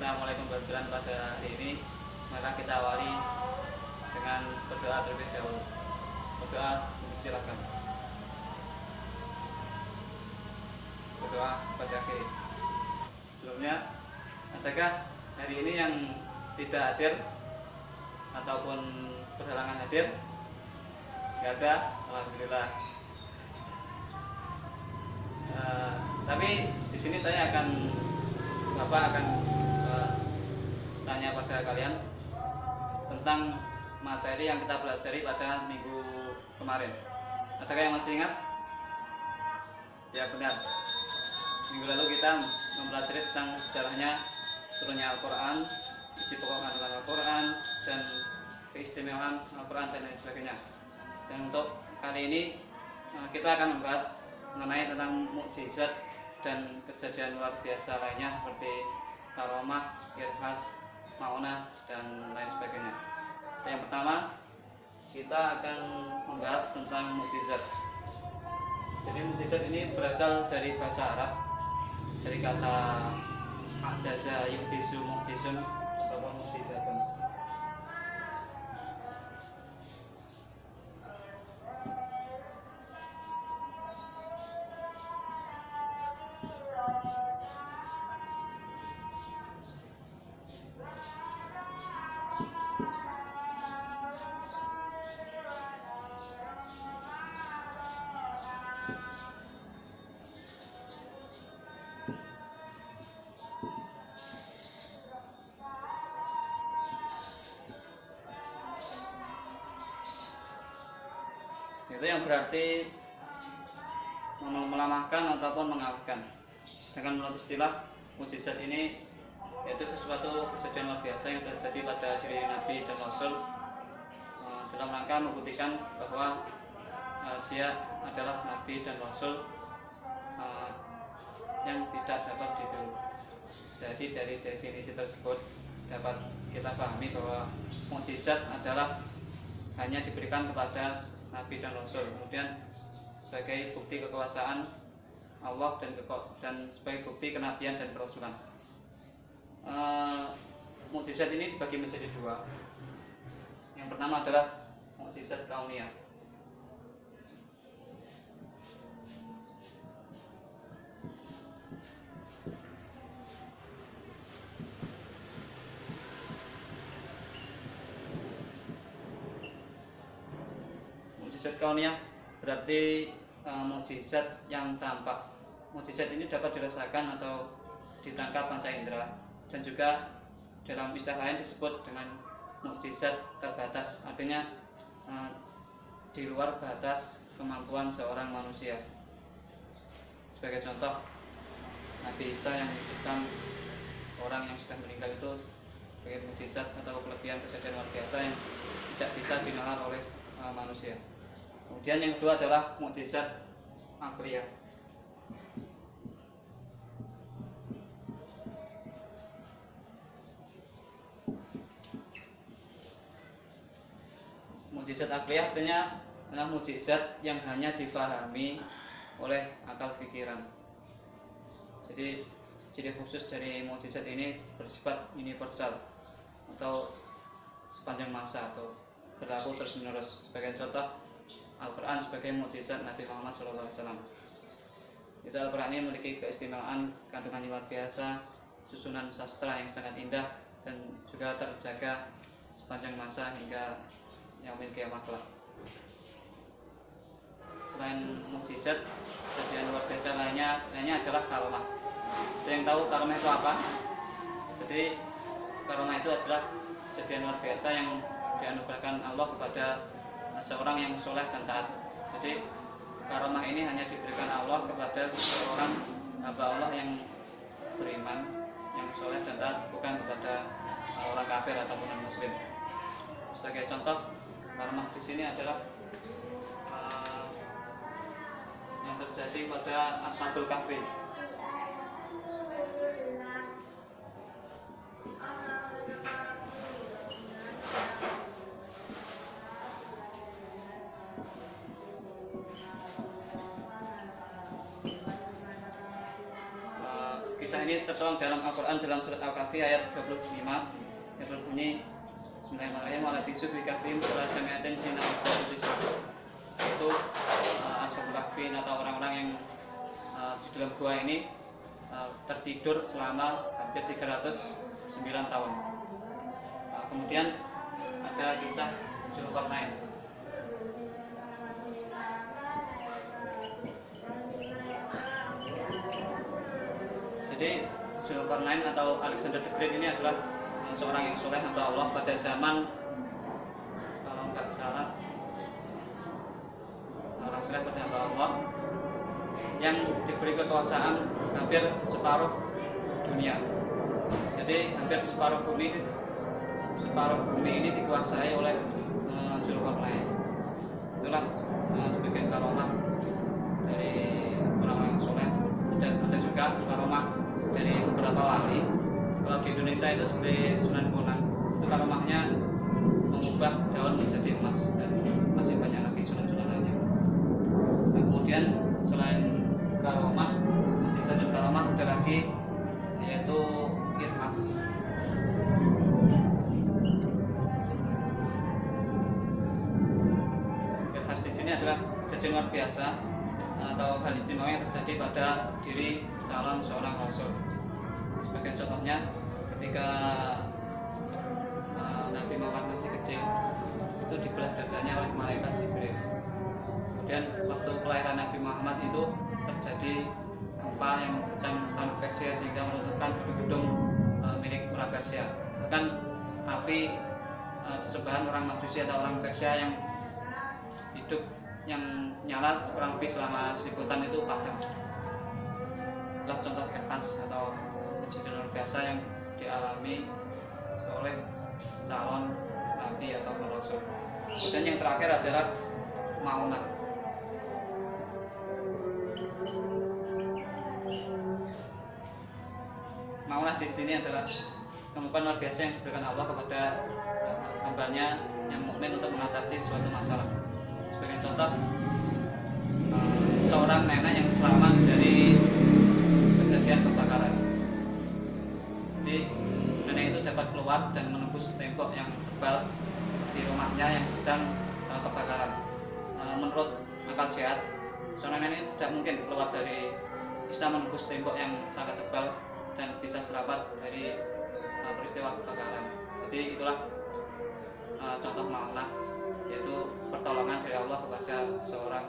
kita mulai pembelajaran pada hari ini, maka kita awali dengan berdoa terlebih dahulu. Berdoa, silakan. Berdoa pada akhir. Sebelumnya, adakah hari ini yang tidak hadir ataupun berhalangan hadir? Tidak ada, alhamdulillah. Tapi di sini Bapak akan tanya pada kalian tentang materi yang kita pelajari pada minggu kemarin. Adakah yang masih ingat? Ya, benar. Minggu lalu kita mempelajari tentang sejarahnya turunnya Al-Quran, isi pokok kandungan Al-Quran, dan keistimewaan Al-Quran dan lain sebagainya. Dan untuk kali ini kita akan membahas mengenai tentang mukjizat dan kejadian luar biasa lainnya seperti karomah, irhas, maunah, dan lain sebagainya. Yang pertama, kita akan membahas tentang mukjizat. Jadi mukjizat ini berasal dari bahasa Arab, dari kata ajaza, yujizu, mukjizun, atau mukjizatun. Itu yang berarti melemahkan ataupun mengalahkan. Sedangkan menurut istilah mukjizat ini yaitu sesuatu kejadian luar biasa yang terjadi pada diri Nabi dan Rasul dalam rangka membuktikan bahwa dia adalah Nabi dan Rasul yang tidak dapat ditiru. Jadi dari definisi tersebut dapat kita pahami bahwa mukjizat adalah hanya diberikan kepada Nabi dan Rasul, kemudian sebagai bukti kekuasaan Allah dan sebagai bukti kenabian dan kerasulan. Mukjizat ini dibagi menjadi dua. Yang pertama adalah mukjizat kauniyah. Mukjizat kauniyah berarti mukjizat yang tampak. Mukjizat ini dapat dirasakan atau ditangkap panca indera, dan juga dalam istilah lain disebut dengan mukjizat terbatas. Artinya di luar batas kemampuan seorang manusia. Sebagai contoh, Nabi Isa yang menyebutkan orang yang sudah meninggal itu sebagai mukjizat atau kelebihan kejadian luar biasa yang tidak bisa dinalar oleh manusia. Kemudian yang kedua adalah mukjizat akliyah. Mukjizat akliyah artinya adalah mukjizat yang hanya difahami oleh akal pikiran. Jadi ciri khusus dari mukjizat ini bersifat universal atau sepanjang masa atau berlaku terus menerus. Sebagai contoh, Al-Quran sebagai mukjizat Nabi Muhammad SAW. Itu Al-Quran ini memiliki keistimewaan kandungan luar biasa, susunan sastra yang sangat indah, dan juga terjaga sepanjang masa hingga yaumil qiyamah kelak. Selain mukjizat, kejadian luar biasa lainnya adalah karomah. Ada yang tahu karomah itu apa? Jadi karomah itu adalah kejadian luar biasa yang dianugerahkan Allah kepada seorang yang soleh dan taat. Jadi karomah ini hanya diberikan Allah kepada seorang hamba Allah yang beriman, yang soleh dan taat, bukan kepada orang kafir ataupun non muslim. Sebagai contoh, karomah di sini adalah yang terjadi pada Ashabul Kahfi. Kisah ini tertuang dalam Al-Quran dalam surat Al-Kahfi ayat 25 yang berbunyi Bismillahirrahmanirrahim wa la tisub bi kafim sami'atin sina itu ashabul kahfi atau orang-orang yang di dalam gua ini tertidur selama hampir 309 tahun. Kemudian ada kisah Zulkarnain. Jadi Zulkarnain atau Alexander the Great ini adalah seorang yang soleh hamba Allah pada zaman, kalau nggak salah, orang soleh pada hamba Allah yang diberi kekuasaan hampir separuh dunia. Jadi hampir separuh bumi ini dikuasai oleh Zulkarnain. Itulah sebagian karomah dari orang-orang yang soleh. Ada juga karomah dari beberapa wali. Kalau di Indonesia itu seperti Sunan Bonang, itu karomahnya mengubah daun menjadi emas, dan masih banyak lagi sunan-sunan lainnya. Nah, kemudian selain karomah, mukjizat dan karomah ada lagi yaitu irhas. Irhas di sini adalah kejadian luar biasa atau hal istimewa yang terjadi pada diri calon seorang rasul. Sebagai contohnya, ketika Nabi Muhammad masih kecil, itu dibelah dadanya oleh malaikat Jibril. Kemudian waktu kelahiran Nabi Muhammad itu terjadi gempa yang mengguncang tanah Persia sehingga meruntuhkan gedung-gedung milik orang Persia. Bahkan api sesembahan orang Majusi atau orang Persia yang hidup yang nyala kurang lebih selama 1000 tahun itu padam. Itulah contoh kertas atau kejadian luar biasa yang dialami oleh calon nabi atau rasul. Kemudian yang terakhir adalah maunah. Maunah di sini adalah kemampuan luar biasa yang diberikan Allah kepada hambanya yang mukmin untuk mengatasi suatu masalah. Sebagai contoh, seorang nenek yang selamat dari kejadian kebakaran. Jadi nenek itu dapat keluar dan menembus tembok yang tebal di rumahnya yang sedang kebakaran. Menurut akal sehat, seorang nenek tidak mungkin keluar dari bisa menembus tembok yang sangat tebal dan bisa selamat dari peristiwa kebakaran. Jadi itulah contoh maunah, yaitu pertolongan dari Allah kepada seorang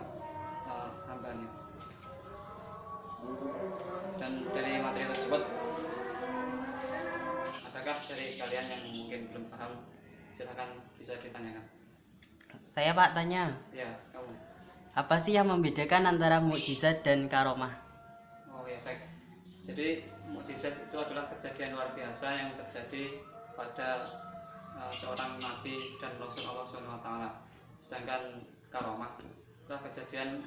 hambanya. Dan dari materi tersebut, adakah dari kalian yang mungkin belum paham? Silakan bisa ditanyakan. Saya Pak tanya. Ya, kamu. Apa sih yang membedakan antara mukjizat dan karomah? Oh ya, baik. Jadi mukjizat itu adalah kejadian luar biasa yang terjadi pada seorang nabi dan rasul Allah SWT. Sedangkan karomah adalah kejadian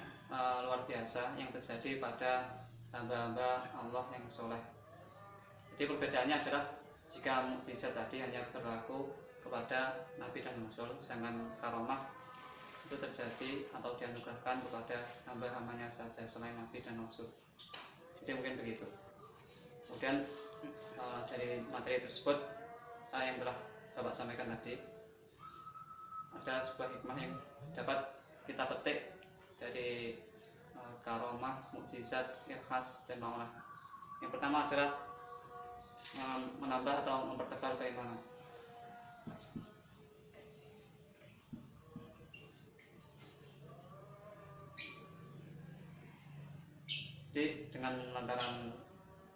luar biasa yang terjadi pada hamba-hamba Allah yang soleh. Jadi perbedaannya adalah jika mukjizat tadi hanya berlaku kepada nabi dan rasul, sedangkan karomah itu terjadi atau dianugerahkan kepada hamba-hambanya saja selain nabi dan rasul. Jadi mungkin begitu. Kemudian dari materi tersebut yang telah Bapak sampaikan tadi, ada sebuah hikmah yang dapat kita petik dari karomah, mukjizat, irhas, dan maunah. Yang pertama adalah menambah atau mempertebal keimanan. Jadi dengan lantaran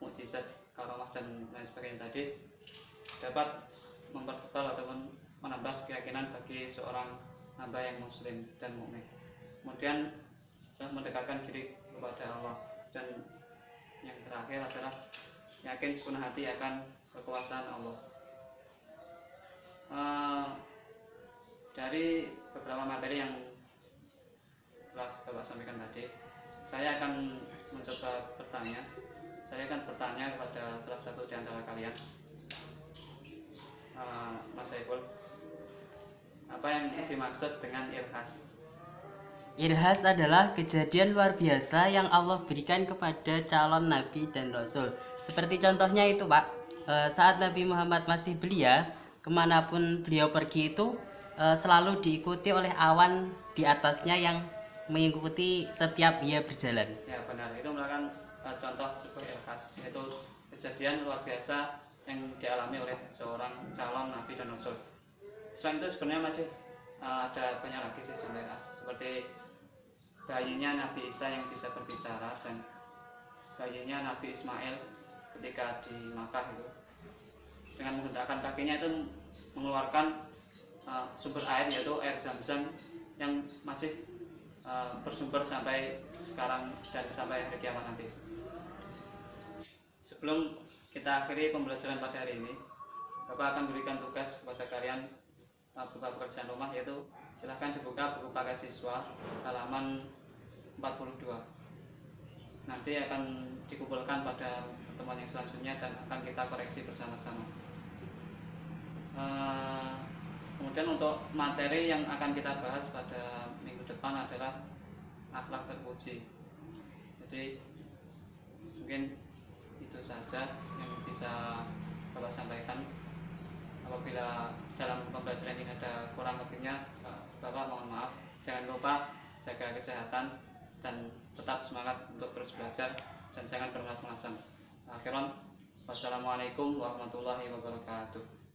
mukjizat, karomah, dan lain sebagainya tadi dapat mempertebal ataupun menambah keyakinan bagi seorang hamba yang muslim dan mukmin. Kemudian mendekatkan diri kepada Allah, dan yang terakhir adalah yakin sepenuh hati akan kekuasaan Allah. Dari beberapa materi yang telah Bapak sampaikan tadi, saya akan mencoba bertanya. Saya akan bertanya kepada salah satu di antara kalian, Mas Saiful, apa yang dimaksud dengan irhas? Irhas adalah kejadian luar biasa yang Allah berikan kepada calon nabi dan rasul. Seperti contohnya itu Pak, saat Nabi Muhammad masih belia, kemanapun beliau pergi itu selalu diikuti oleh awan di atasnya yang mengikuti setiap ia berjalan. Ya benar, itu merupakan contoh sebuah irhas, yaitu kejadian luar biasa yang dialami oleh seorang calon nabi dan rasul. Selain itu sebenarnya masih ada banyak lagi sih sebenarnya, seperti bayinya Nabi Isa yang bisa berbicara dan bayinya Nabi Ismail ketika di Makkah itu dengan menggunakan kakinya itu mengeluarkan sumber air, yaitu air Zam-Zam yang masih bersumber sampai sekarang dan sampai hari kiamat nanti. Sebelum kita akhiri pembelajaran pada hari ini, Bapak akan berikan tugas kepada kalian berupa pekerjaan rumah, yaitu silahkan dibuka buku paket siswa halaman 42. Nanti akan dikumpulkan pada pertemuan yang selanjutnya dan akan kita koreksi bersama-sama. Kemudian untuk materi yang akan kita bahas pada minggu depan adalah akhlak terpuji. Jadi mungkin itu saja yang bisa Bapak sampaikan. Apabila dalam pembelajaran ini ada kurang lebihnya, Bapak mohon maaf. Jangan lupa jaga kesehatan dan tetap semangat untuk terus belajar dan jangan bermalas-malasan. Akhiran, wassalamualaikum warahmatullahi wabarakatuh.